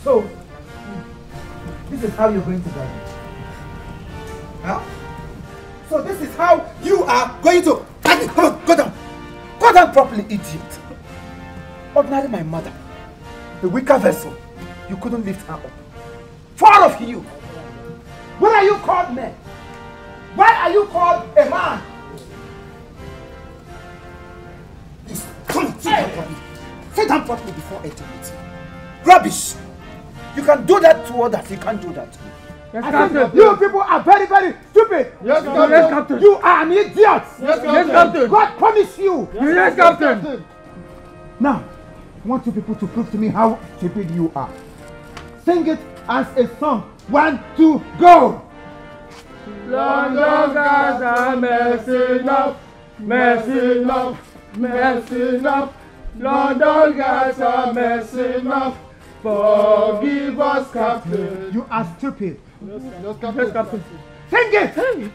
So, this is how you're going to graduate. Huh? So this is how you are going to... Come on, go down. Go down properly, idiot. Ordinarily my mother, the weaker vessel, you couldn't lift her up. 4 of you. Why are you called men? Why are you called a man? Come on, sit down properly. Sit down properly before eternity. Rubbish. You can do that to others, you can't do that to me. Yes, Captain. You people are very, very stupid. Yes, Captain. Yes, Captain. You are an idiot. Yes, Captain. Yes, Captain. God punish you. Yes, Captain. Now, I want you people to prove to me how stupid you are. Sing it as a song. 1, 2, go. London guys are messing up, messing up, messing up. London guys are messing up. Forgive us, Captain. You are stupid. Yes, Captain. Sing it. Hey.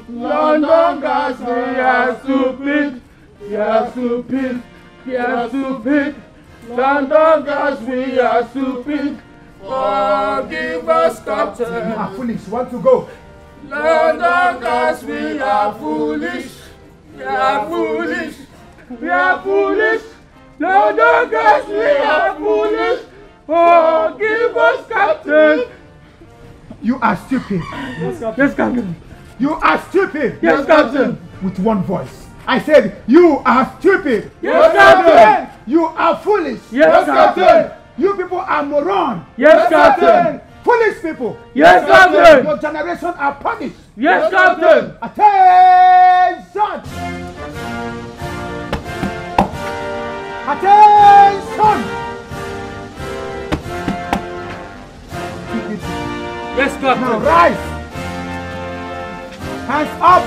London guys, we are stupid. We are stupid. We are stupid. London guys, we are stupid. Forgive us, Captain. You are foolish. Want to go? London guys, we are foolish. We are foolish. We are foolish. London guys, we are foolish. Forgive us, Captain. You are stupid. Yes, Captain. Yes, Captain. You are stupid. Yes, Captain. With one voice. I said, you are stupid. Yes, Captain. You are foolish. Yes, Captain. You people are moron. Yes, Captain. Foolish people. Yes, Captain. Your generation are punished. Yes, Captain. Attention. Attention. Yes, Captain. Now rise. Hands up.